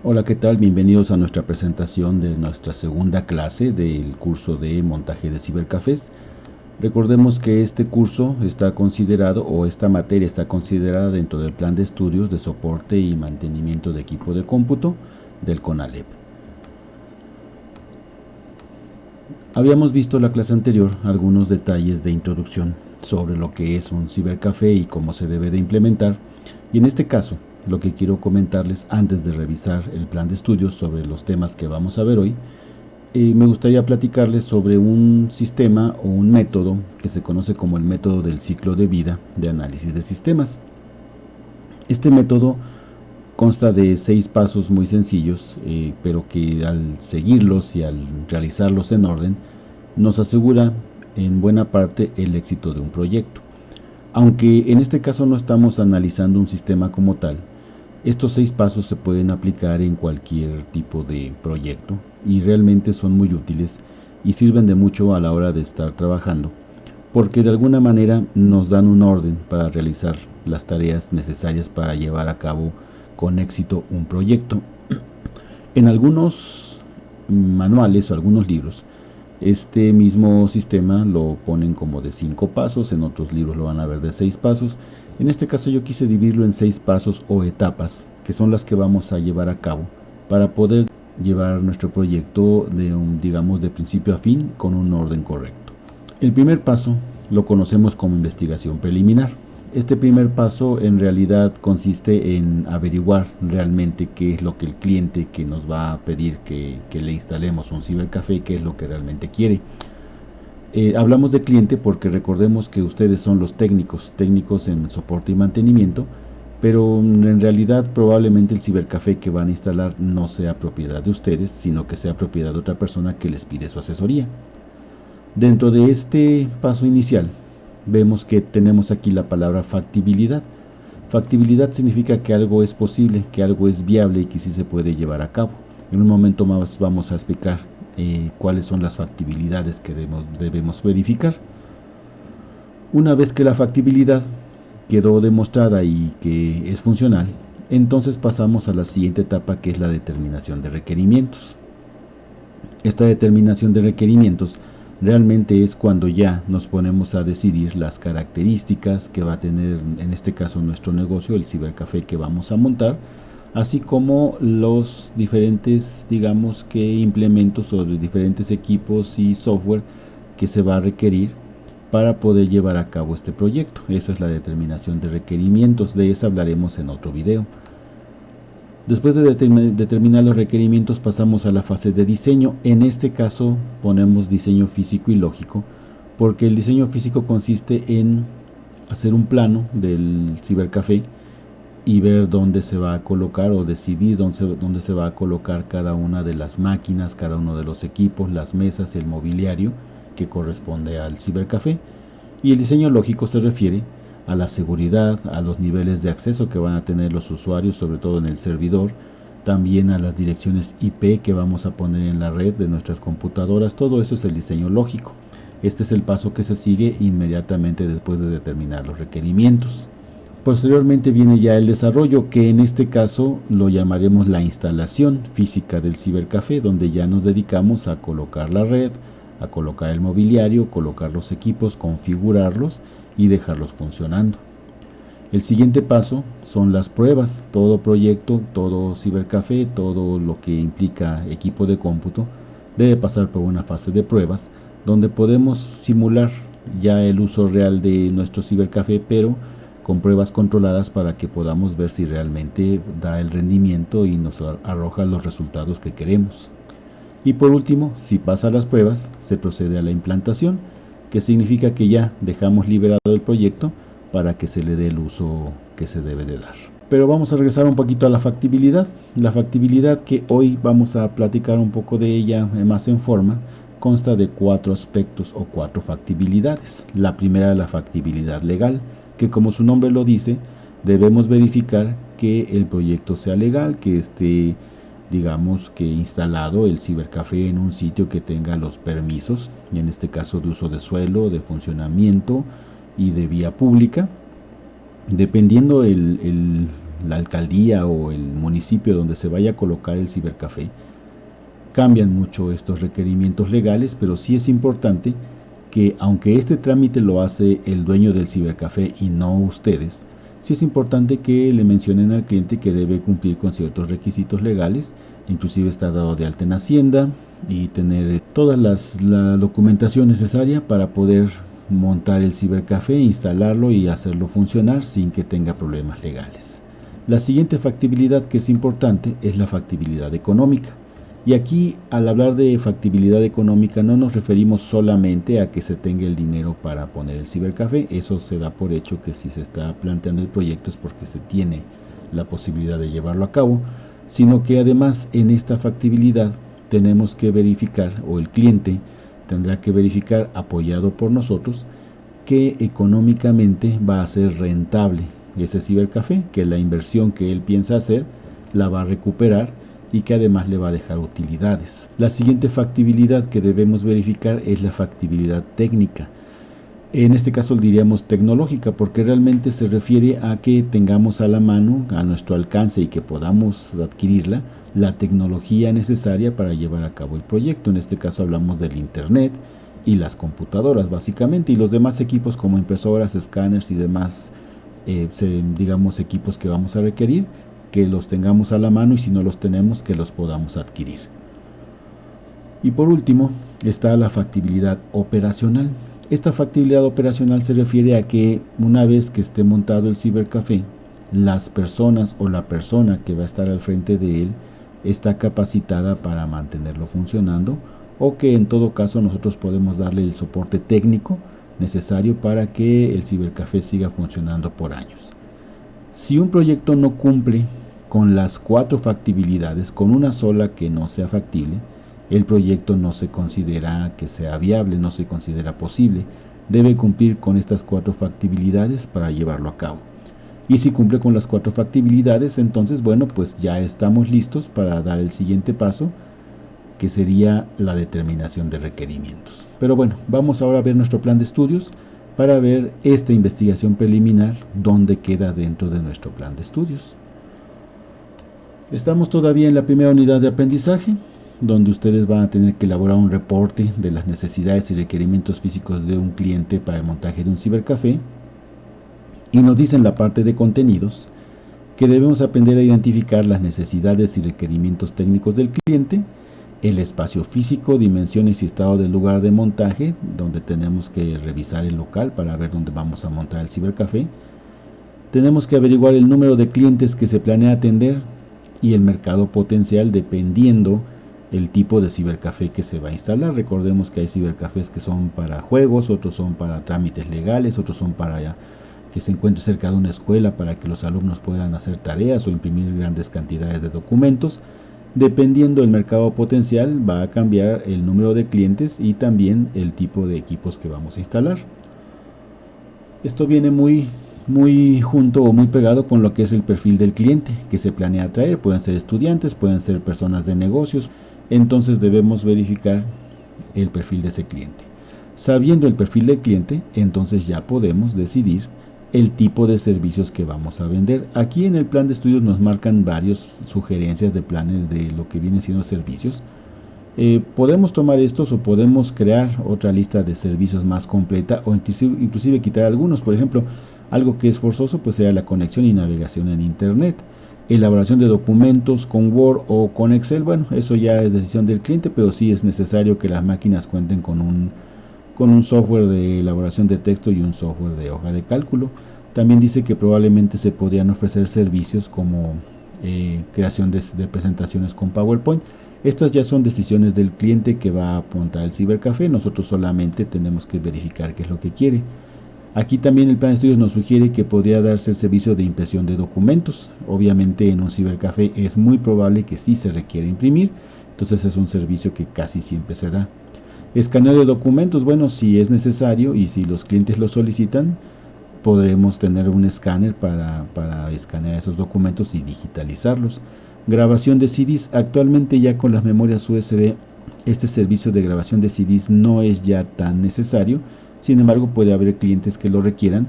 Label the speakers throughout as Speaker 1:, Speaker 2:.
Speaker 1: Hola, ¿qué tal? Bienvenidos a nuestra presentación de nuestra segunda clase del curso de montaje de cibercafés. Recordemos que este curso está considerado, o esta materia está considerada dentro del plan de estudios de soporte y mantenimiento de equipo de cómputo del CONALEP. Habíamos visto en la clase anterior algunos detalles de introducción sobre lo que es un cibercafé y cómo se debe de implementar, y en este caso lo que quiero comentarles antes de revisar el plan de estudios sobre los temas que vamos a ver hoy, me gustaría platicarles sobre un sistema o un método que se conoce como el método del ciclo de vida de análisis de sistemas. Este método consta de 6 pasos muy sencillos, pero que al seguirlos y al realizarlos en orden, nos asegura en buena parte el éxito de un proyecto. Aunque en este caso no estamos analizando un sistema como tal, estos 6 pasos se pueden aplicar en cualquier tipo de proyecto y realmente son muy útiles y sirven de mucho a la hora de estar trabajando, porque de alguna manera nos dan un orden para realizar las tareas necesarias para llevar a cabo con éxito un proyecto. En algunos manuales o algunos libros, este mismo sistema lo ponen como de 5 pasos, en otros libros lo van a ver de 6 pasos. En este caso yo quise dividirlo en 6 pasos o etapas, que son las que vamos a llevar a cabo para poder llevar nuestro proyecto digamos, de principio a fin con un orden correcto. El primer paso lo conocemos como investigación preliminar. Este primer paso en realidad consiste en averiguar realmente qué es lo que el cliente que nos va a pedir que le instalemos un cibercafé, qué es lo que realmente quiere. Hablamos de cliente porque recordemos que ustedes son los técnicos en soporte y mantenimiento, pero en realidad probablemente el cibercafé que van a instalar no sea propiedad de ustedes, sino que sea propiedad de otra persona que les pide su asesoría. Dentro de este paso inicial, vemos que tenemos aquí la palabra factibilidad. Factibilidad significa que algo es posible, que algo es viable y que sí se puede llevar a cabo. En un momento más vamos a explicar cuáles son las factibilidades que debemos verificar. Una vez que la factibilidad quedó demostrada y que es funcional, entonces pasamos a la siguiente etapa, que es la determinación de requerimientos. Esta determinación de requerimientos realmente es cuando ya nos ponemos a decidir las características que va a tener en este caso nuestro negocio, el cibercafé que vamos a montar, así como los diferentes, digamos que implementos o diferentes equipos y software que se va a requerir para poder llevar a cabo este proyecto. Esa es la determinación de requerimientos, de esa hablaremos en otro video. Después de determinar los requerimientos pasamos a la fase de diseño. En este caso ponemos diseño físico y lógico, porque el diseño físico consiste en hacer un plano del cibercafé y ver dónde se va a colocar o decidir dónde se va a colocar cada una de las máquinas, cada uno de los equipos, las mesas, el mobiliario que corresponde al cibercafé. Y el diseño lógico se refiere a la seguridad, a los niveles de acceso que van a tener los usuarios, sobre todo en el servidor, también a las direcciones IP que vamos a poner en la red de nuestras computadoras. Todo eso es el diseño lógico. Este es el paso que se sigue inmediatamente después de determinar los requerimientos. Posteriormente viene ya el desarrollo, que en este caso lo llamaremos la instalación física del cibercafé, donde ya nos dedicamos a colocar la red, a colocar el mobiliario, colocar los equipos, configurarlos y dejarlos funcionando. El siguiente paso son las pruebas. Todo proyecto, todo cibercafé, todo lo que implica equipo de cómputo debe pasar por una fase de pruebas donde podemos simular ya el uso real de nuestro cibercafé, pero con pruebas controladas para que podamos ver si realmente da el rendimiento y nos arroja los resultados que queremos. Y por último, si pasa las pruebas, se procede a la implantación, que significa que ya dejamos liberado el proyecto para que se le dé el uso que se debe de dar. Pero vamos a regresar un poquito a la factibilidad. La factibilidad, que hoy vamos a platicar un poco de ella más en forma, consta de 4 aspectos o 4 factibilidades. La primera es la factibilidad legal, que como su nombre lo dice, debemos verificar que el proyecto sea legal, que esté, digamos, que instalado el cibercafé en un sitio que tenga los permisos, en este caso de uso de suelo, de funcionamiento y de vía pública. Dependiendo la alcaldía o el municipio donde se vaya a colocar el cibercafé, cambian mucho estos requerimientos legales, pero sí es importante que, aunque este trámite lo hace el dueño del cibercafé y no ustedes, sí es importante que le mencionen al cliente que debe cumplir con ciertos requisitos legales, inclusive estar dado de alta en Hacienda y tener toda la documentación necesaria para poder montar el cibercafé, instalarlo y hacerlo funcionar sin que tenga problemas legales. La siguiente factibilidad que es importante es la factibilidad económica. Y aquí, al hablar de factibilidad económica, no nos referimos solamente a que se tenga el dinero para poner el cibercafé. Eso se da por hecho que si se está planteando el proyecto es porque se tiene la posibilidad de llevarlo a cabo, sino que además en esta factibilidad tenemos que verificar, o el cliente tendrá que verificar, apoyado por nosotros, que económicamente va a ser rentable ese cibercafé, que la inversión que él piensa hacer la va a recuperar y que además le va a dejar utilidades. La siguiente factibilidad que debemos verificar es la factibilidad técnica. En este caso diríamos tecnológica, porque realmente se refiere a que tengamos a la mano, a nuestro alcance y que podamos adquirirla, la tecnología necesaria para llevar a cabo el proyecto. En este caso hablamos del internet y las computadoras básicamente, y los demás equipos como impresoras, escáneres y demás digamos equipos que vamos a requerir, que los tengamos a la mano, y si no los tenemos, que los podamos adquirir. Y por último está la factibilidad operacional. Esta factibilidad operacional se refiere a que una vez que esté montado el cibercafé, las personas o la persona que va a estar al frente de él está capacitada para mantenerlo funcionando, o que en todo caso nosotros podemos darle el soporte técnico necesario para que el cibercafé siga funcionando por años. Si un proyecto no cumple con las 4 factibilidades, con una sola que no sea factible, el proyecto no se considera que sea viable, no se considera posible. Debe cumplir con estas 4 factibilidades para llevarlo a cabo. Y si cumple con las 4 factibilidades, entonces bueno, pues ya estamos listos para dar el siguiente paso, que sería la determinación de requerimientos. Pero bueno, vamos ahora a ver nuestro plan de estudios para ver esta investigación preliminar, dónde queda dentro de nuestro plan de estudios. Estamos todavía en la primera unidad de aprendizaje, donde ustedes van a tener que elaborar un reporte de las necesidades y requerimientos físicos de un cliente para el montaje de un cibercafé. Y nos dice en la parte de contenidos que debemos aprender a identificar las necesidades y requerimientos técnicos del cliente, el espacio físico, dimensiones y estado del lugar de montaje, donde tenemos que revisar el local para ver dónde vamos a montar el cibercafé. Tenemos que averiguar el número de clientes que se planea atender y el mercado potencial dependiendo el tipo de cibercafé que se va a instalar. Recordemos que hay cibercafés que son para juegos, otros son para trámites legales, otros son para que se encuentre cerca de una escuela para que los alumnos puedan hacer tareas o imprimir grandes cantidades de documentos. Dependiendo del mercado potencial va a cambiar el número de clientes y también el tipo de equipos que vamos a instalar. Esto viene muy junto o muy pegado con lo que es el perfil del cliente que se planea atraer. Pueden ser estudiantes, pueden ser personas de negocios. Entonces debemos verificar el perfil de ese cliente. Sabiendo el perfil del cliente, entonces ya podemos decidir el tipo de servicios que vamos a vender. Aquí en el plan de estudios nos marcan varias sugerencias de planes de lo que vienen siendo servicios. Podemos tomar estos o podemos crear otra lista de servicios más completa, o inclusive quitar algunos. Por ejemplo, algo que es forzoso pues será la conexión y navegación en internet. Elaboración de documentos con Word o con Excel, bueno, eso ya es decisión del cliente, pero sí es necesario que las máquinas cuenten con un software de elaboración de texto y un software de hoja de cálculo. También dice que probablemente se podrían ofrecer servicios como creación de presentaciones con PowerPoint. Estas ya son decisiones del cliente que va a montar el cibercafé. Nosotros solamente tenemos que verificar qué es lo que quiere. Aquí también el plan de estudios nos sugiere que podría darse el servicio de impresión de documentos. Obviamente en un cibercafé es muy probable que sí se requiere imprimir, entonces es un servicio que casi siempre se da. Escaneo de documentos, bueno, si es necesario y si los clientes lo solicitan, podremos tener un escáner para escanear esos documentos y digitalizarlos. Grabación de CDs, actualmente ya con las memorias USB, este servicio de grabación de CDs no es ya tan necesario. Sin embargo, puede haber clientes que lo requieran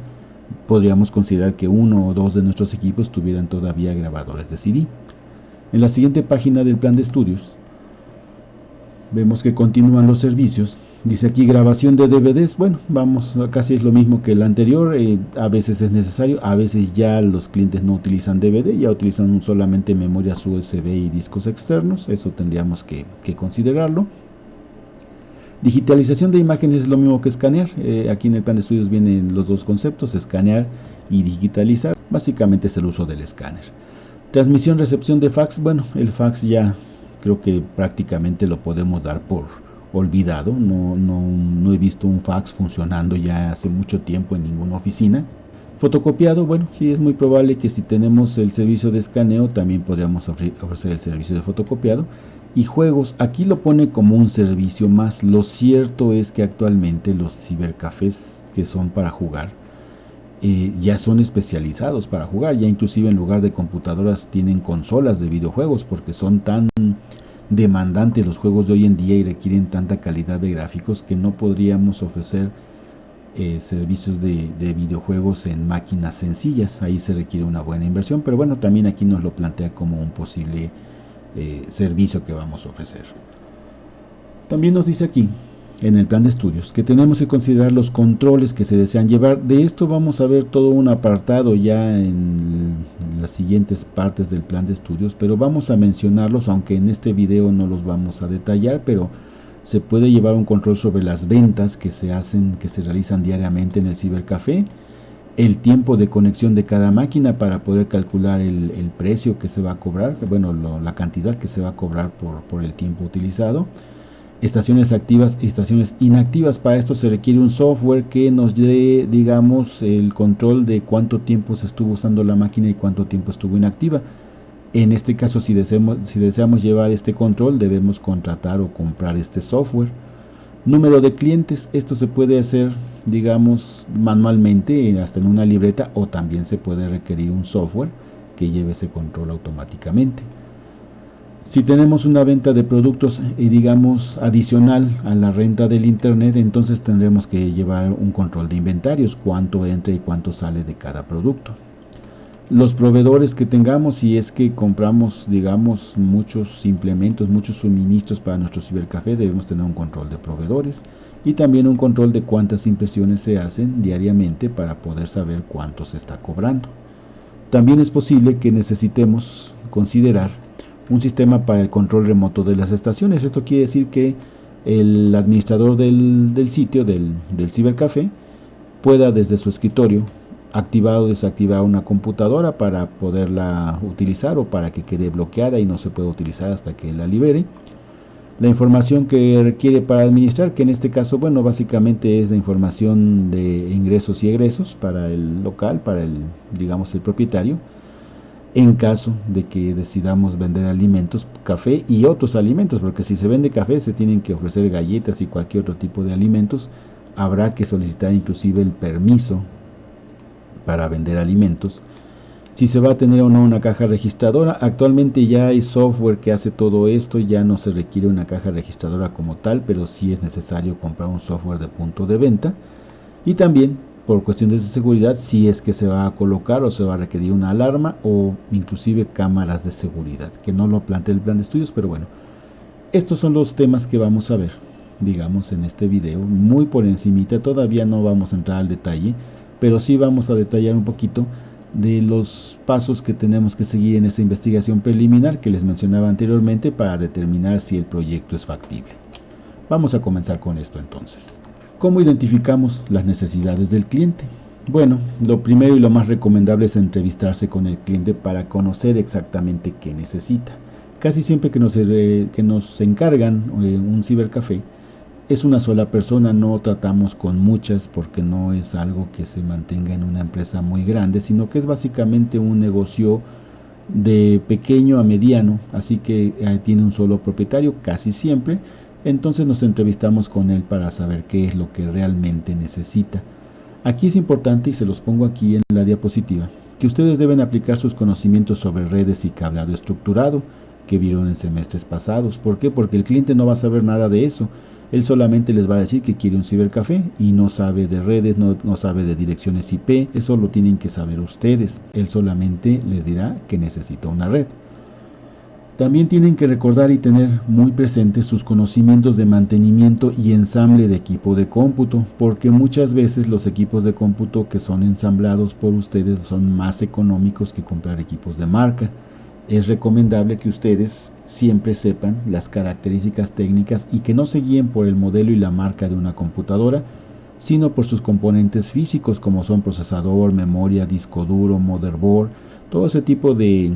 Speaker 1: podríamos considerar que uno o dos de nuestros equipos tuvieran todavía grabadores de CD. En la siguiente página del plan de estudios vemos que continúan los servicios. Dice aquí grabación de DVDs. Bueno, vamos, casi es lo mismo que el anterior. A veces es necesario, a veces ya los clientes no utilizan DVD, ya utilizan solamente memorias USB y discos externos. Eso tendríamos que considerarlo. Digitalización de imágenes es lo mismo que escanear. Aquí en el plan de estudios vienen los dos conceptos, escanear y digitalizar. Básicamente es el uso del escáner. Transmisión, recepción de fax. Bueno, el fax ya creo que prácticamente lo podemos dar por olvidado. No he visto un fax funcionando ya hace mucho tiempo en ninguna oficina. Fotocopiado, bueno, sí es muy probable que si tenemos el servicio de escaneo también podríamos ofrecer el servicio de fotocopiado. Y juegos, aquí lo pone como un servicio más. Lo cierto es que actualmente los cibercafés que son para jugar ya son especializados para jugar, ya inclusive en lugar de computadoras tienen consolas de videojuegos porque son tan demandantes los juegos de hoy en día y requieren tanta calidad de gráficos que no podríamos ofrecer servicios de videojuegos en máquinas sencillas. Ahí se requiere una buena inversión, pero bueno, también aquí nos lo plantea como un posible servicio que vamos a ofrecer. También nos dice aquí en el plan de estudios que tenemos que considerar los controles que se desean llevar. De esto vamos a ver todo un apartado ya en las siguientes partes del plan de estudios, pero vamos a mencionarlos, aunque en este video no los vamos a detallar. Pero se puede llevar un control sobre las ventas que se realizan diariamente en el cibercafé, el tiempo de conexión de cada máquina para poder calcular el precio que se va a cobrar, bueno, la cantidad que se va a cobrar por el tiempo utilizado, estaciones activas y estaciones inactivas. Para esto se requiere un software que nos dé, digamos, el control de cuánto tiempo se estuvo usando la máquina y cuánto tiempo estuvo inactiva. En este caso, si deseamos llevar este control, debemos contratar o comprar este software. Número de clientes, esto se puede hacer, digamos, manualmente, hasta en una libreta, o también se puede requerir un software que lleve ese control automáticamente. Si tenemos una venta de productos, digamos, adicional a la renta del internet, entonces tendremos que llevar un control de inventarios, cuánto entra y cuánto sale de cada producto. Los proveedores que tengamos, si es que compramos, digamos, muchos implementos, muchos suministros para nuestro cibercafé, debemos tener un control de proveedores y también un control de cuántas impresiones se hacen diariamente para poder saber cuánto se está cobrando. También es posible que necesitemos considerar un sistema para el control remoto de las estaciones. Esto quiere decir que el administrador del sitio, del cibercafé, pueda desde su escritorio activar o desactivar una computadora para poderla utilizar o para que quede bloqueada y no se pueda utilizar hasta que la libere. La información que requiere para administrar, que en este caso, bueno, básicamente es la información de ingresos y egresos para el local, para el, digamos, el propietario. En caso de que decidamos vender alimentos, café y otros alimentos, porque si se vende café se tienen que ofrecer galletas y cualquier otro tipo de alimentos, habrá que solicitar inclusive el permiso para vender alimentos. Si se va a tener o no una caja registradora, actualmente ya hay software que hace todo esto, ya no se requiere una caja registradora como tal, pero sí es necesario comprar un software de punto de venta. Y también, por cuestiones de seguridad, si es que se va a colocar o se va a requerir una alarma o inclusive cámaras de seguridad, que no lo plantea el plan de estudios, pero bueno, estos son los temas que vamos a ver, digamos, en este video, muy por encimita. Todavía no vamos a entrar al detalle, pero sí vamos a detallar un poquito de los pasos que tenemos que seguir en esta investigación preliminar que les mencionaba anteriormente para determinar si el proyecto es factible. Vamos a comenzar con esto entonces. ¿Cómo identificamos las necesidades del cliente? Bueno, lo primero y lo más recomendable es entrevistarse con el cliente para conocer exactamente qué necesita. Casi siempre que nos encargan un cibercafé, es una sola persona, no tratamos con muchas porque no es algo que se mantenga en una empresa muy grande, sino que es básicamente un negocio de pequeño a mediano, así que tiene un solo propietario casi siempre. Entonces nos entrevistamos con él para saber qué es lo que realmente necesita. Aquí es importante, y se los pongo aquí en la diapositiva, que ustedes deben aplicar sus conocimientos sobre redes y cableado estructurado que vieron en semestres pasados. ¿Por qué? Porque el cliente no va a saber nada de eso. Él solamente les va a decir que quiere un cibercafé y no sabe de redes, no sabe de direcciones IP. Eso lo tienen que saber ustedes. Él solamente les dirá que necesita una red. También tienen que recordar y tener muy presentes sus conocimientos de mantenimiento y ensamble de equipo de cómputo, porque muchas veces los equipos de cómputo que son ensamblados por ustedes son más económicos que comprar equipos de marca. Es recomendable que ustedes siempre sepan las características técnicas y que no se guíen por el modelo y la marca de una computadora, sino por sus componentes físicos como son procesador, memoria, disco duro, motherboard, todo ese tipo de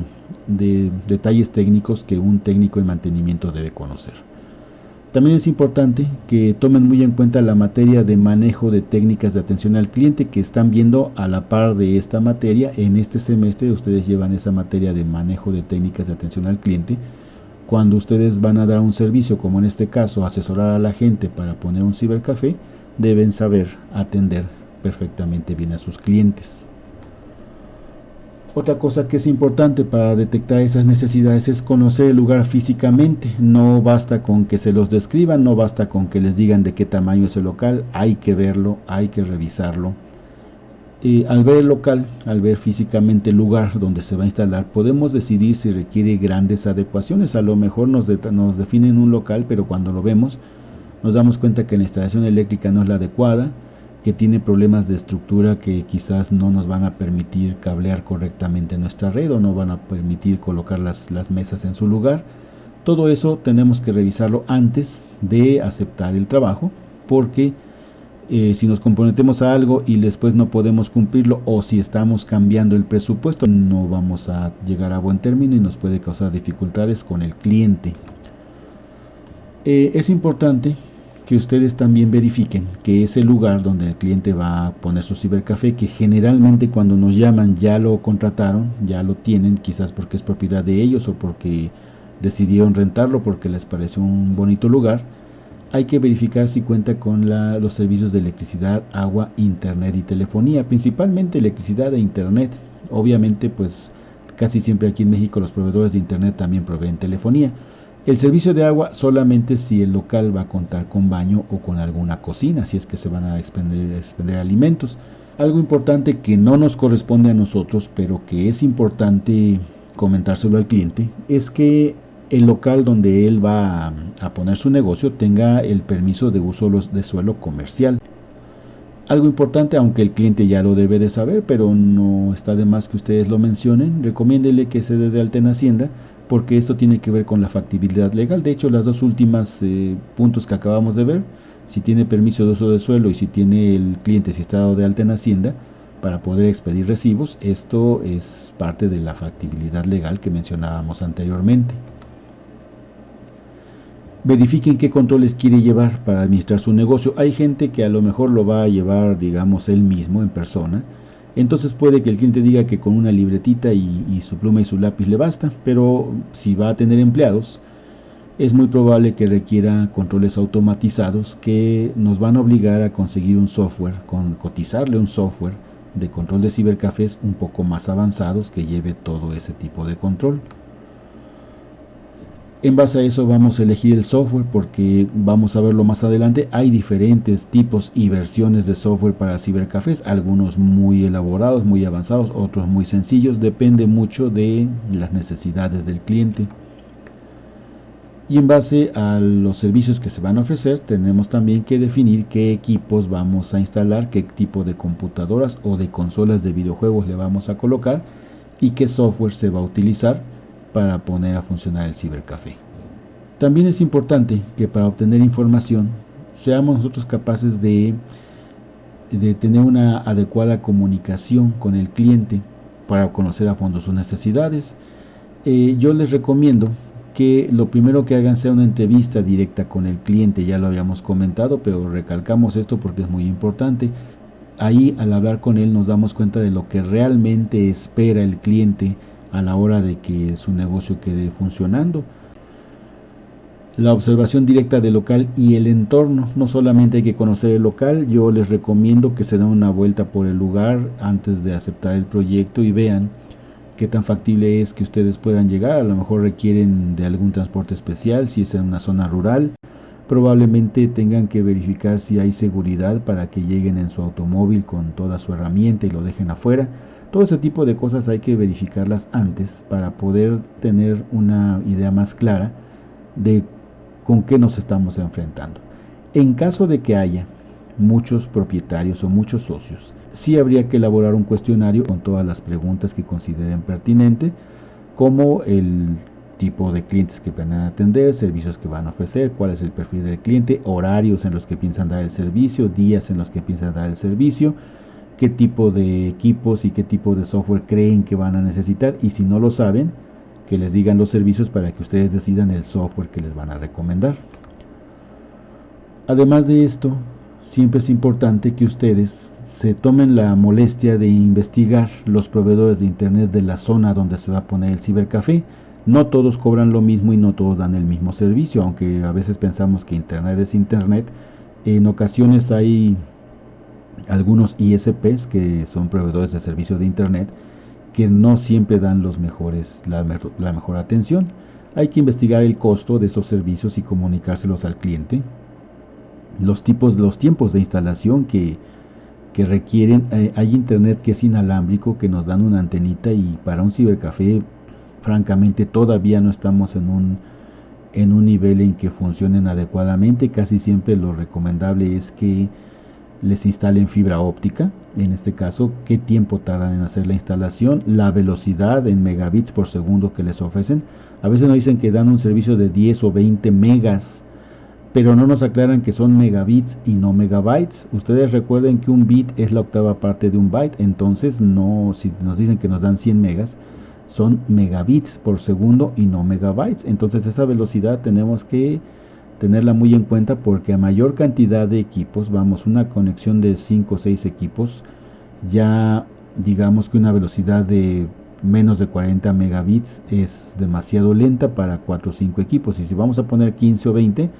Speaker 1: detalles técnicos que un técnico en mantenimiento debe conocer. También es importante que tomen muy en cuenta la materia de manejo de técnicas de atención al cliente que están viendo a la par de esta materia. En este semestre ustedes llevan esa materia de manejo de técnicas de atención al cliente. Cuando ustedes van a dar un servicio, como en este caso asesorar a la gente para poner un cibercafé, deben saber atender perfectamente bien a sus clientes. Otra cosa que es importante para detectar esas necesidades es conocer el lugar físicamente. No basta con que se los describan, no basta con que les digan de qué tamaño es el local, hay que verlo, hay que revisarlo. Al ver el local, al ver físicamente el lugar donde se va a instalar, podemos decidir si requiere grandes adecuaciones. A lo mejor nos definen un local, pero cuando lo vemos nos damos cuenta que la instalación eléctrica no es la adecuada, que tiene problemas de estructura que quizás no nos van a permitir cablear correctamente nuestra red o no van a permitir colocar las mesas en su lugar. Todo eso tenemos que revisarlo antes de aceptar el trabajo, porque si nos comprometemos a algo y después no podemos cumplirlo, o si estamos cambiando el presupuesto, no vamos a llegar a buen término y nos puede causar dificultades con el cliente. Es importante que ustedes también verifiquen que ese lugar donde el cliente va a poner su cibercafé, que generalmente cuando nos llaman ya lo contrataron, ya lo tienen, quizás porque es propiedad de ellos o porque decidieron rentarlo porque les pareció un bonito lugar, hay que verificar si cuenta con los servicios de electricidad, agua, internet y telefonía, principalmente electricidad e internet. Obviamente, pues casi siempre aquí en México los proveedores de internet también proveen telefonía. El servicio de agua solamente si el local va a contar con baño o con alguna cocina, si es que se van a expender alimentos. Algo importante que no nos corresponde a nosotros, pero que es importante comentárselo al cliente, es que el local donde él va a poner su negocio tenga el permiso de uso de suelo comercial. Algo importante, aunque el cliente ya lo debe de saber, pero no está de más que ustedes lo mencionen, recomiéndele que se dé de alta en Hacienda, porque esto tiene que ver con la factibilidad legal. De hecho, las dos últimas puntos que acabamos de ver, si tiene permiso de uso de suelo y si tiene el cliente, si está dado de alta en Hacienda, para poder expedir recibos, esto es parte de la factibilidad legal que mencionábamos anteriormente. Verifiquen qué controles quiere llevar para administrar su negocio. Hay gente que a lo mejor lo va a llevar, digamos, él mismo en persona. Entonces puede que el cliente diga que con una libretita y su pluma y su lápiz le basta, pero si va a tener empleados, es muy probable que requiera controles automatizados que nos van a obligar a conseguir un software, cotizarle un software de control de cibercafés un poco más avanzados que lleve todo ese tipo de control. En base a eso vamos a elegir el software porque vamos a verlo más adelante. Hay diferentes tipos y versiones de software para cibercafés, algunos muy elaborados, muy avanzados, otros muy sencillos, depende mucho de las necesidades del cliente. Y en base a los servicios que se van a ofrecer, tenemos también que definir qué equipos vamos a instalar, qué tipo de computadoras o de consolas de videojuegos le vamos a colocar y qué software se va a utilizar para poner a funcionar el cibercafé. También es importante que para obtener información seamos nosotros capaces de tener una adecuada comunicación con el cliente para conocer a fondo sus necesidades. Yo les recomiendo que lo primero que hagan sea una entrevista directa con el cliente. Ya lo habíamos comentado, pero recalcamos esto porque es muy importante. Ahí, al hablar con él, nos damos cuenta de lo que realmente espera el cliente a la hora de que su negocio quede funcionando. La observación directa del local y el entorno. No solamente hay que conocer el local, yo les recomiendo que se den una vuelta por el lugar antes de aceptar el proyecto y vean qué tan factible es que ustedes puedan llegar. A lo mejor requieren de algún transporte especial si es en una zona rural, probablemente tengan que verificar si hay seguridad para que lleguen en su automóvil con toda su herramienta y lo dejen afuera. Todo ese tipo de cosas hay que verificarlas antes para poder tener una idea más clara de con qué nos estamos enfrentando. En caso de que haya muchos propietarios o muchos socios, sí habría que elaborar un cuestionario con todas las preguntas que consideren pertinente, como el tipo de clientes que van a atender, servicios que van a ofrecer, cuál es el perfil del cliente, horarios en los que piensan dar el servicio, días en los que piensan dar el servicio, qué tipo de equipos y qué tipo de software creen que van a necesitar, y si no lo saben, que les digan los servicios para que ustedes decidan el software que les van a recomendar. Además de esto, siempre es importante que ustedes se tomen la molestia de investigar los proveedores de internet de la zona donde se va a poner el cibercafé. No todos cobran lo mismo y no todos dan el mismo servicio, aunque a veces pensamos que internet es internet. En ocasiones hay algunos ISPs, que son proveedores de servicio de internet, que no siempre dan la mejor atención. Hay que investigar el costo de esos servicios y comunicárselos al cliente. Los tiempos de instalación que requieren. Hay internet que es inalámbrico, que nos dan una antenita, y para un cibercafé francamente todavía no estamos en un nivel en que funcionen adecuadamente. Casi siempre lo recomendable es que les instalen fibra óptica. En este caso, qué tiempo tardan en hacer la instalación, la velocidad en megabits por segundo que les ofrecen. A veces nos dicen que dan un servicio de 10 o 20 megas, pero no nos aclaran que son megabits y no megabytes. Ustedes recuerden que un bit es la octava parte de un byte, entonces no, si nos dicen que nos dan 100 megas, son megabits por segundo y no megabytes. Entonces esa velocidad tenemos que tenerla muy en cuenta, porque a mayor cantidad de equipos, vamos, una conexión de 5 o 6 equipos, ya digamos que una velocidad de menos de 40 megabits es demasiado lenta para 4 o 5 equipos, y si vamos a poner 15 o 20,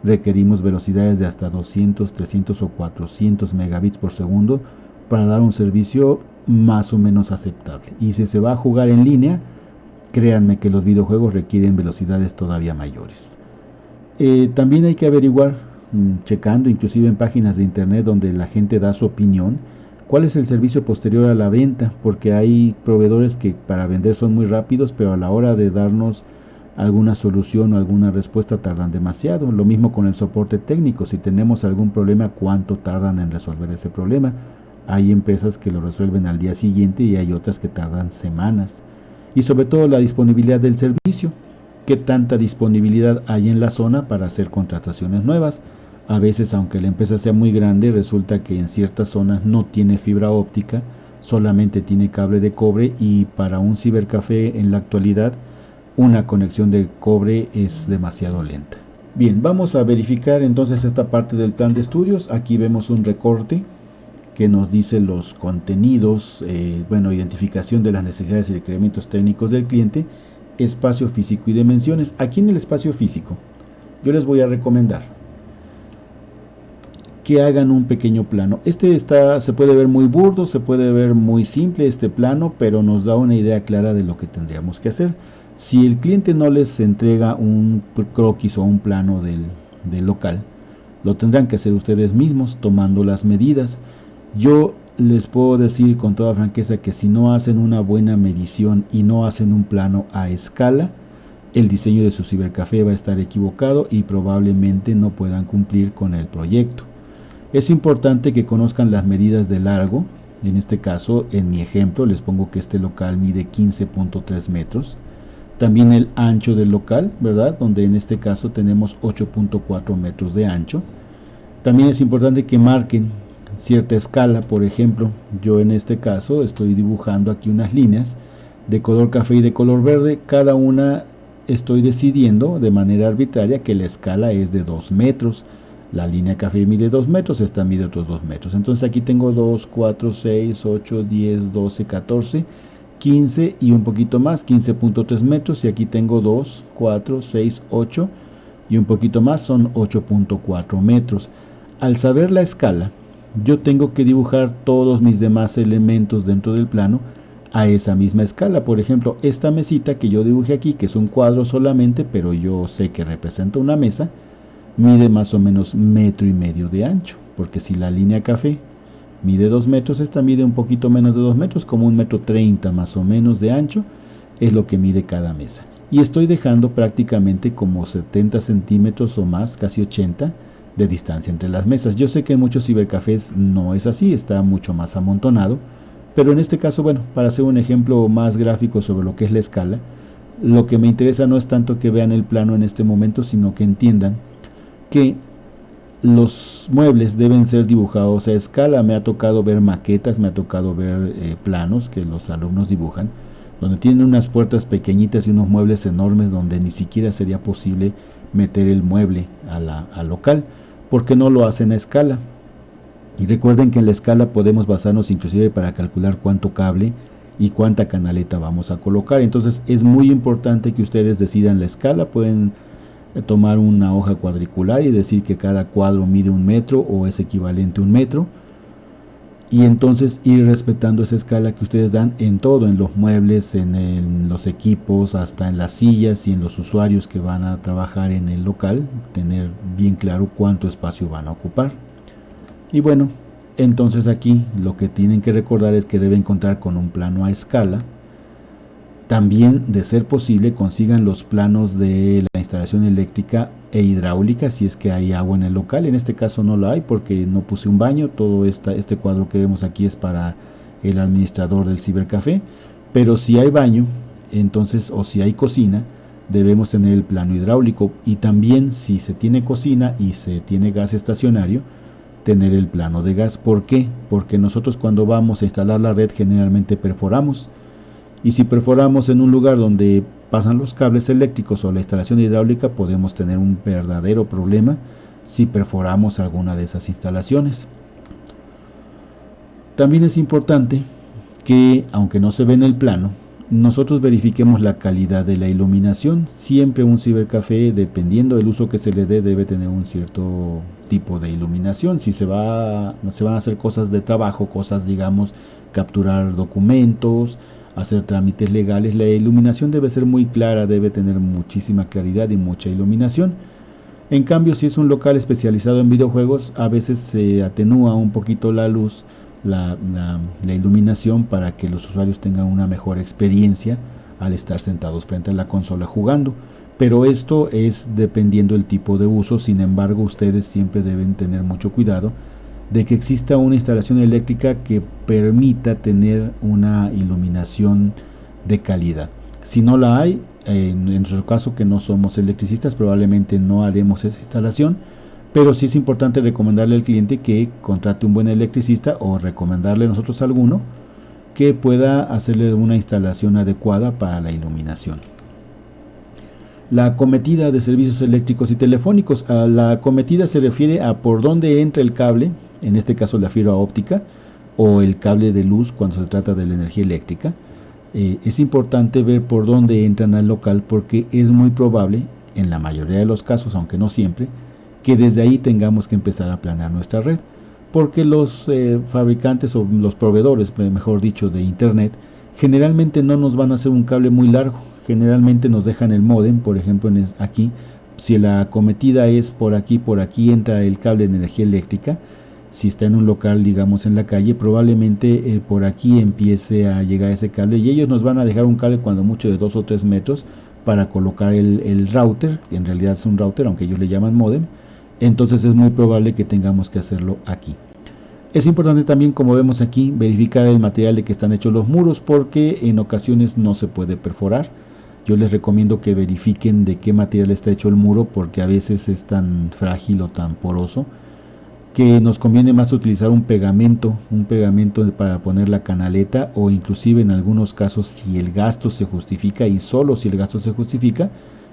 Speaker 1: requerimos velocidades de hasta 200, 300 o 400 megabits por segundo para dar un servicio más o menos aceptable. Y si se va a jugar en línea, créanme que los videojuegos requieren velocidades todavía mayores. También hay que averiguar, checando inclusive en páginas de internet donde la gente da su opinión, cuál es el servicio posterior a la venta, porque hay proveedores que para vender son muy rápidos, pero a la hora de darnos alguna solución o alguna respuesta tardan demasiado. Lo mismo con el soporte técnico. Si tenemos algún problema, ¿cuánto tardan en resolver ese problema? Hay empresas que lo resuelven al día siguiente y hay otras que tardan semanas. Y sobre todo la disponibilidad del servicio. ¿Qué tanta disponibilidad hay en la zona para hacer contrataciones nuevas? A veces, aunque la empresa sea muy grande, resulta que en ciertas zonas no tiene fibra óptica, solamente tiene cable de cobre, y para un cibercafé en la actualidad una conexión de cobre es demasiado lenta. Bien, vamos a verificar entonces esta parte del plan de estudios. Aquí vemos un recorte que nos dice los contenidos, identificación de las necesidades y requerimientos técnicos del cliente, espacio físico y dimensiones. Aquí en el espacio físico yo les voy a recomendar que hagan un pequeño plano. Se puede ver muy burdo, se puede ver muy simple este plano, pero nos da una idea clara de lo que tendríamos que hacer. Si el cliente no les entrega un croquis o un plano del local, lo tendrán que hacer ustedes mismos tomando las medidas. Yo les puedo decir con toda franqueza que si no hacen una buena medición y no hacen un plano a escala, el diseño de su cibercafé va a estar equivocado y probablemente no puedan cumplir con el proyecto. Es importante que conozcan las medidas de largo. En este caso, en mi ejemplo, les pongo que este local mide 15.3 metros. También el ancho del local, ¿verdad? Donde en este caso tenemos 8.4 metros de ancho. También es importante que marquen cierta escala. Por ejemplo, yo en este caso estoy dibujando aquí unas líneas de color café y de color verde. Cada una estoy decidiendo de manera arbitraria que la escala es de 2 metros. La línea café mide 2 metros, esta mide otros 2 metros. Entonces aquí tengo 2, 4, 6, 8, 10, 12, 14, 15 y un poquito más, 15.3 metros. Y aquí tengo 2, 4, 6, 8 y un poquito más, son 8.4 metros. Al saber la escala, yo tengo que dibujar todos mis demás elementos dentro del plano a esa misma escala. Por ejemplo, esta mesita que yo dibujé aquí, que es un cuadro solamente, pero yo sé que representa una mesa, mide más o menos 1,5 metros de ancho, porque si la línea café mide 2 metros, esta mide un poquito menos de 2 metros, como 1,30 m más o menos de ancho, es lo que mide cada mesa. Y estoy dejando prácticamente como 70 centímetros o más, casi 80, de distancia entre las mesas. Yo sé que en muchos cibercafés no es así, está mucho más amontonado, pero en este caso, bueno, para hacer un ejemplo más gráfico sobre lo que es la escala, lo que me interesa no es tanto que vean el plano en este momento, sino que entiendan que los muebles deben ser dibujados a escala. Me ha tocado ver maquetas, me ha tocado ver planos que los alumnos dibujan, donde tienen unas puertas pequeñitas y unos muebles enormes donde ni siquiera sería posible meter el mueble al local, porque no lo hacen a escala. Y recuerden que en la escala podemos basarnos inclusive para calcular cuánto cable y cuánta canaleta vamos a colocar. Entonces es muy importante que ustedes decidan la escala. Pueden tomar una hoja cuadricular y decir que cada cuadro mide 1 metro o es equivalente a 1 metro, y entonces ir respetando esa escala que ustedes dan en todo, en los muebles, en los equipos, hasta en las sillas y en los usuarios que van a trabajar en el local, tener bien claro cuánto espacio van a ocupar. Y bueno, entonces aquí lo que tienen que recordar es que deben contar con un plano a escala. También, de ser posible, consigan los planos de la instalación eléctrica e hidráulica si es que hay agua en el local. En este caso no lo hay porque no puse un baño. Todo este cuadro que vemos aquí es para el administrador del cibercafé. Pero si hay baño, entonces, o si hay cocina, debemos tener el plano hidráulico. Y también, si se tiene cocina y se tiene gas estacionario, tener el plano de gas. ¿Por qué? Porque nosotros cuando vamos a instalar la red generalmente perforamos. Y si perforamos en un lugar donde pasan los cables eléctricos o la instalación hidráulica, podemos tener un verdadero problema si perforamos alguna de esas instalaciones. También es importante que, aunque no se ve en el plano, nosotros verifiquemos la calidad de la iluminación. Siempre un cibercafé, dependiendo del uso que se le dé, debe tener un cierto tipo de iluminación. Si se van a hacer cosas de trabajo, cosas, digamos, capturar documentos, hacer trámites legales, la iluminación debe ser muy clara, debe tener muchísima claridad y mucha iluminación. En cambio, si es un local especializado en videojuegos, a veces se atenúa un poquito la luz, la iluminación, para que los usuarios tengan una mejor experiencia al estar sentados frente a la consola jugando. Pero esto es dependiendo del tipo de uso. Sin embargo, ustedes siempre deben tener mucho cuidado de que exista una instalación eléctrica que permita tener una iluminación de calidad. Si no la hay, en nuestro caso, que no somos electricistas, probablemente no haremos esa instalación, pero sí es importante recomendarle al cliente que contrate un buen electricista, o recomendarle nosotros alguno que pueda hacerle una instalación adecuada para la iluminación. La acometida de servicios eléctricos y telefónicos. La acometida se refiere a por dónde entra el cable, en este caso la fibra óptica o el cable de luz cuando se trata de la energía eléctrica. Es importante ver por dónde entran al local, porque es muy probable, en la mayoría de los casos, aunque no siempre, que desde ahí tengamos que empezar a planear nuestra red, porque los fabricantes o los proveedores, mejor dicho, de internet, generalmente no nos van a hacer un cable muy largo. Generalmente nos dejan el módem, por ejemplo, aquí, si la acometida es por aquí entra el cable de energía eléctrica. Si está en un local, digamos en la calle, probablemente por aquí empiece a llegar ese cable, y ellos nos van a dejar un cable cuando mucho de 2 o 3 metros para colocar el router, que en realidad es un router, aunque ellos le llaman modem. Entonces es muy probable que tengamos que hacerlo aquí. Es importante también, como vemos aquí, verificar el material de que están hechos los muros, porque en ocasiones no se puede perforar. Yo les recomiendo que verifiquen de qué material está hecho el muro, porque a veces es tan frágil o tan poroso que nos conviene más utilizar un pegamento para poner la canaleta, o inclusive en algunos casos, si el gasto se justifica, y solo si el gasto se justifica,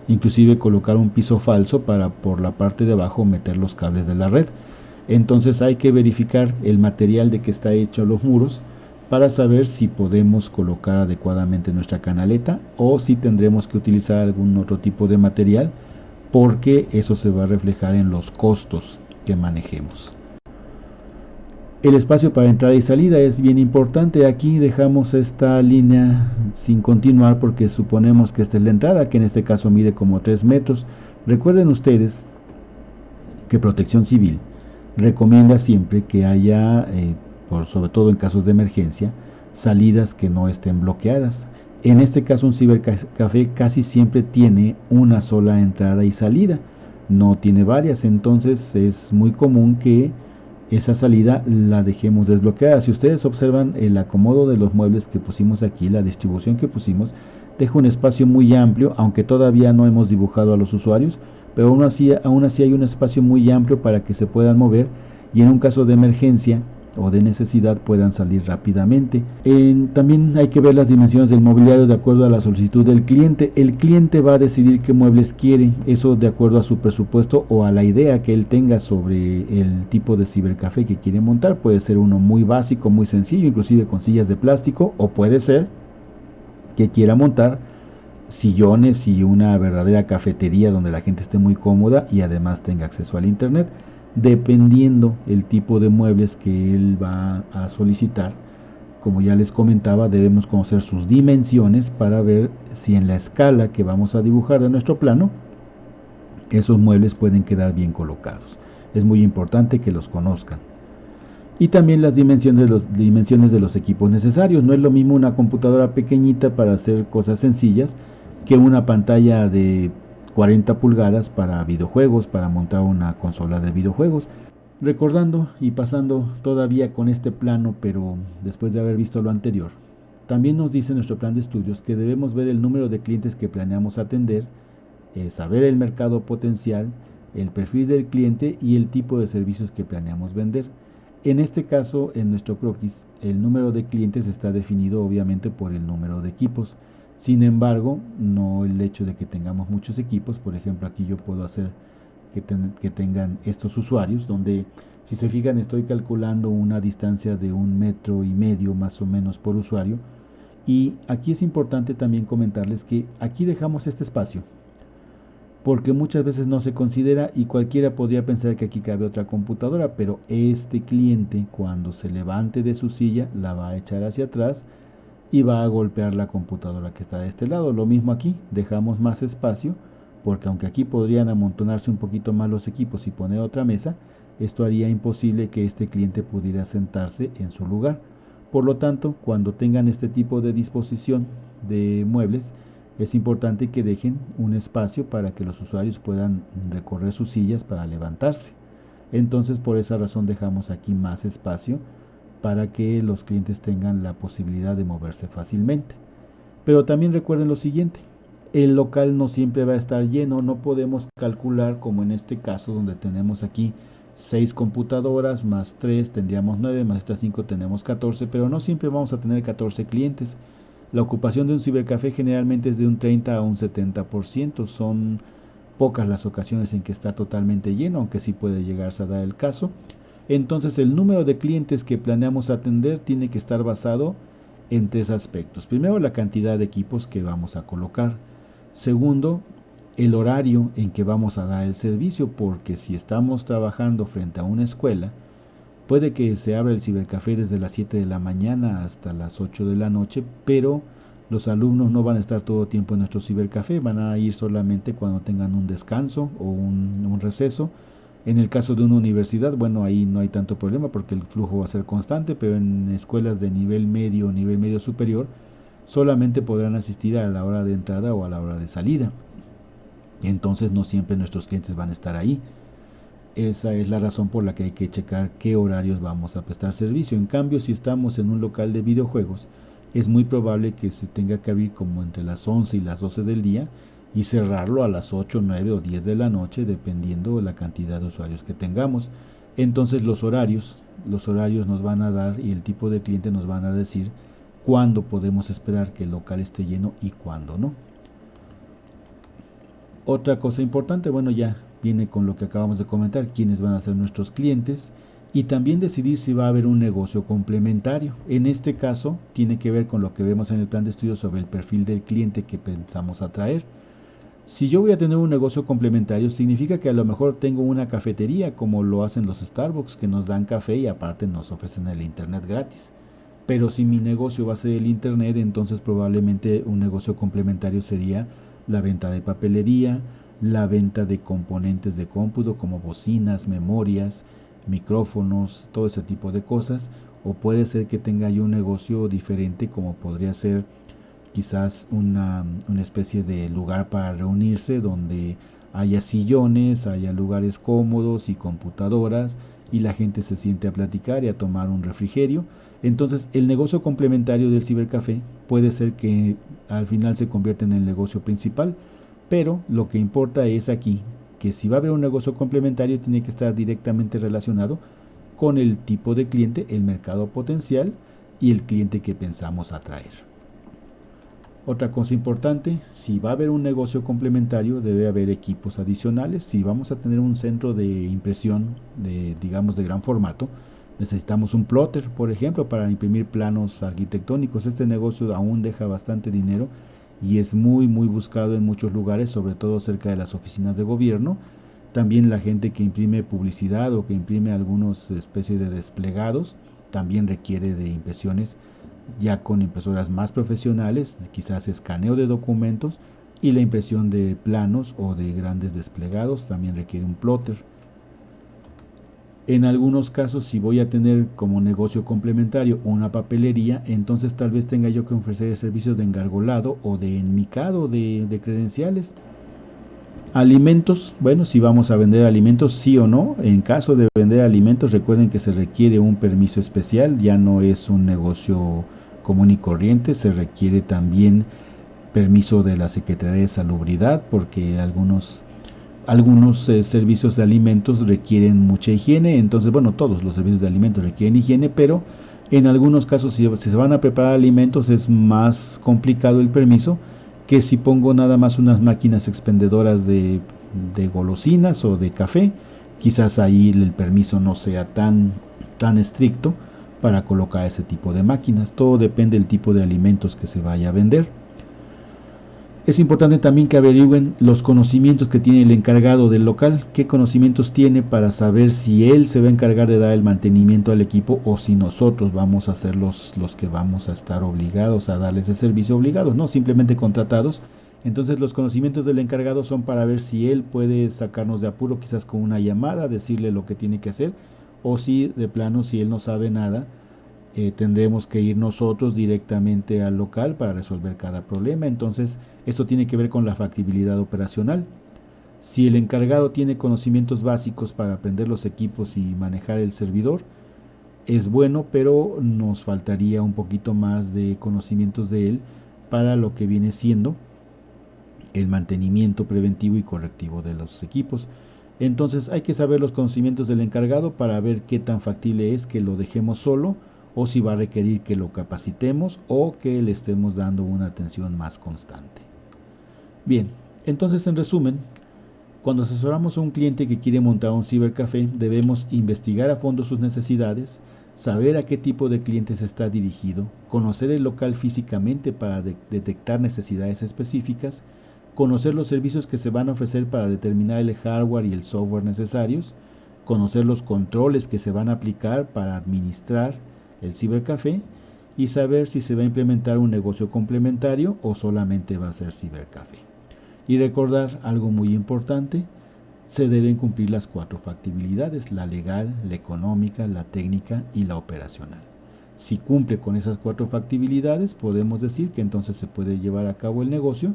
Speaker 1: inclusive colocar un piso falso para por la parte de abajo meter los cables de la red. Entonces hay que verificar el material de que está hecho los muros para saber si podemos colocar adecuadamente nuestra canaleta, o si tendremos que utilizar algún otro tipo de material, porque eso se va a reflejar en los costos que manejemos. El espacio para entrada y salida es bien importante. Aquí dejamos esta línea sin continuar porque suponemos que esta es la entrada, que en este caso mide como 3 metros. Recuerden ustedes que Protección Civil recomienda siempre que haya, sobre todo en casos de emergencia, salidas que no estén bloqueadas. En este caso un cibercafé casi siempre tiene una sola entrada y salida, no tiene varias, entonces es muy común que esa salida la dejemos desbloqueada. Si ustedes observan el acomodo de los muebles que pusimos aquí, la distribución que pusimos, deja un espacio muy amplio, aunque todavía no hemos dibujado a los usuarios, pero aún así hay un espacio muy amplio para que se puedan mover y en un caso de emergencia o de necesidad puedan salir rápidamente. También hay que ver las dimensiones del mobiliario de acuerdo a la solicitud del cliente. El cliente va a decidir qué muebles quiere, eso de acuerdo a su presupuesto o a la idea que él tenga sobre el tipo de cibercafé que quiere montar. Puede ser uno muy básico, muy sencillo, inclusive con sillas de plástico, o puede ser que quiera montar sillones y una verdadera cafetería donde la gente esté muy cómoda y además tenga acceso al internet, dependiendo el tipo de muebles que él va a solicitar. Como ya les comentaba, debemos conocer sus dimensiones para ver si en la escala que vamos a dibujar de nuestro plano esos muebles pueden quedar bien colocados. Es muy importante que los conozcan. Y también las dimensiones de los equipos necesarios. No es lo mismo una computadora pequeñita para hacer cosas sencillas que una pantalla de 40 pulgadas para videojuegos, para montar una consola de videojuegos. Recordando y pasando todavía con este plano, pero después de haber visto lo anterior, también nos dice nuestro plan de estudios que debemos ver el número de clientes que planeamos atender, saber el mercado potencial, el perfil del cliente y el tipo de servicios que planeamos vender. En este caso, en nuestro croquis, el número de clientes está definido obviamente por el número de equipos. Sin embargo, no el hecho de que tengamos muchos equipos. Por ejemplo, aquí yo puedo hacer que tengan estos usuarios, donde si se fijan estoy calculando una distancia de 1,5 metros más o menos por usuario. Y aquí es importante también comentarles que aquí dejamos este espacio porque muchas veces no se considera y cualquiera podría pensar que aquí cabe otra computadora, pero este cliente cuando se levante de su silla la va a echar hacia atrás y va a golpear la computadora que está de este lado. Lo mismo aquí, dejamos más espacio porque aunque aquí podrían amontonarse un poquito más los equipos y poner otra mesa, esto haría imposible que este cliente pudiera sentarse en su lugar. Por lo tanto, cuando tengan este tipo de disposición de muebles, es importante que dejen un espacio para que los usuarios puedan recorrer sus sillas para levantarse. Entonces, por esa razón dejamos aquí más espacio para que los clientes tengan la posibilidad de moverse fácilmente. Pero también recuerden lo siguiente, el local no siempre va a estar lleno, no podemos calcular como en este caso donde tenemos aquí 6 computadoras más 3 tendríamos 9, más estas 5 tenemos 14, pero no siempre vamos a tener 14 clientes. La ocupación de un cibercafé generalmente es de un 30 a un 70%, son pocas las ocasiones en que está totalmente lleno, aunque sí puede llegarse a dar el caso. Entonces el número de clientes que planeamos atender tiene que estar basado en 3 aspectos. Primero, la cantidad de equipos que vamos a colocar. Segundo, el horario en que vamos a dar el servicio, porque si estamos trabajando frente a una escuela, puede que se abra el cibercafé desde las 7 de la mañana hasta las 8 de la noche, pero los alumnos no van a estar todo el tiempo en nuestro cibercafé, van a ir solamente cuando tengan un descanso o un receso. En el caso de una universidad, bueno, ahí no hay tanto problema porque el flujo va a ser constante, pero en escuelas de nivel medio superior, solamente podrán asistir a la hora de entrada o a la hora de salida. Entonces no siempre nuestros clientes van a estar ahí. Esa es la razón por la que hay que checar qué horarios vamos a prestar servicio. En cambio, si estamos en un local de videojuegos, es muy probable que se tenga que abrir como entre las 11 y las 12 del día y cerrarlo a las 8, 9 o 10 de la noche, dependiendo de la cantidad de usuarios que tengamos. Entonces los horarios nos van a dar y el tipo de cliente nos van a decir cuándo podemos esperar que el local esté lleno y cuándo no. Otra cosa importante, bueno, ya viene con lo que acabamos de comentar, quiénes van a ser nuestros clientes y también decidir si va a haber un negocio complementario. En este caso, tiene que ver con lo que vemos en el plan de estudio sobre el perfil del cliente que pensamos atraer. Si yo voy a tener un negocio complementario, significa que a lo mejor tengo una cafetería como lo hacen los Starbucks, que nos dan café y aparte nos ofrecen el internet gratis. Pero si mi negocio va a ser el internet, entonces probablemente un negocio complementario sería la venta de papelería, la venta de componentes de cómputo como bocinas, memorias, micrófonos, todo ese tipo de cosas. O puede ser que tenga yo un negocio diferente, como podría ser quizás una especie de lugar para reunirse donde haya sillones, haya lugares cómodos y computadoras y la gente se siente a platicar y a tomar un refrigerio. Entonces el negocio complementario del cibercafé puede ser que al final se convierta en el negocio principal, pero lo que importa es aquí que si va a haber un negocio complementario tiene que estar directamente relacionado con el tipo de cliente, el mercado potencial y el cliente que pensamos atraer. Otra cosa importante, si va a haber un negocio complementario, debe haber equipos adicionales. Si vamos a tener un centro de impresión digamos, de gran formato, necesitamos un plotter, por ejemplo, para imprimir planos arquitectónicos. Este negocio aún deja bastante dinero y es muy buscado en muchos lugares, sobre todo cerca de las oficinas de gobierno. También la gente que imprime publicidad o que imprime algunos especies de desplegados también requiere de impresiones ya con impresoras más profesionales, quizás escaneo de documentos y la impresión de planos o de grandes desplegados también requiere un plotter. En algunos casos, si voy a tener como negocio complementario una papelería, entonces tal vez tenga yo que ofrecer servicios de engargolado o de enmicado de credenciales. Alimentos, bueno, si vamos a vender alimentos, sí o no. En caso de vender alimentos, recuerden que se requiere un permiso especial, ya no es un negocio común y corriente, se requiere también permiso de la Secretaría de Salubridad porque algunos servicios de alimentos requieren mucha higiene. Entonces, bueno, todos los servicios de alimentos requieren higiene, pero en algunos casos si se van a preparar alimentos es más complicado el permiso que si pongo nada más unas máquinas expendedoras de golosinas o de café. Quizás ahí el permiso no sea tan estricto para colocar ese tipo de máquinas. Todo depende del tipo de alimentos que se vaya a vender. Es importante también que averigüen los conocimientos que tiene el encargado del local, qué conocimientos tiene para saber si él se va a encargar de dar el mantenimiento al equipo o si nosotros vamos a ser los que vamos a estar obligados a darles ese servicio, obligados, no simplemente contratados. Entonces los conocimientos del encargado son para ver si él puede sacarnos de apuro, quizás con una llamada, decirle lo que tiene que hacer, o si de plano, si él no sabe nada, tendremos que ir nosotros directamente al local para resolver cada problema. Entonces esto tiene que ver con la factibilidad operacional. Si el encargado tiene conocimientos básicos para aprender los equipos y manejar el servidor, es bueno, pero nos faltaría un poquito más de conocimientos de él para lo que viene siendo el mantenimiento preventivo y correctivo de los equipos. Entonces hay que saber los conocimientos del encargado para ver qué tan factible es que lo dejemos solo o si va a requerir que lo capacitemos o que le estemos dando una atención más constante. Bien, entonces en resumen, cuando asesoramos a un cliente que quiere montar un cibercafé, debemos investigar a fondo sus necesidades, saber a qué tipo de clientes está dirigido, conocer el local físicamente para detectar necesidades específicas, conocer los servicios que se van a ofrecer para determinar el hardware y el software necesarios, conocer los controles que se van a aplicar para administrar el cibercafé y saber si se va a implementar un negocio complementario o solamente va a ser cibercafé. Y recordar algo muy importante, se deben cumplir las 4 factibilidades: la legal, la económica, la técnica y la operacional. Si cumple con esas 4 factibilidades, podemos decir que entonces se puede llevar a cabo el negocio.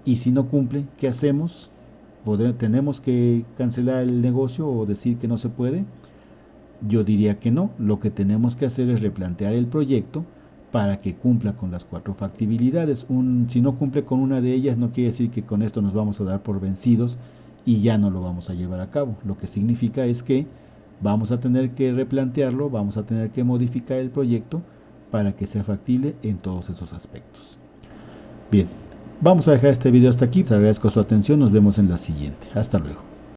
Speaker 1: Y si no cumple, ¿qué hacemos? ¿Tenemos que cancelar el negocio o decir que no se puede? Yo diría que no. Lo que tenemos que hacer es replantear el proyecto para que cumpla con las 4 factibilidades. Si no cumple con una de ellas, no quiere decir que con esto nos vamos a dar por vencidos y ya no lo vamos a llevar a cabo. Lo que significa es que vamos a tener que replantearlo, vamos a tener que modificar el proyecto para que sea factible en todos esos aspectos. Bien, vamos a dejar este video hasta aquí. Les agradezco su atención, nos vemos en la siguiente. Hasta luego.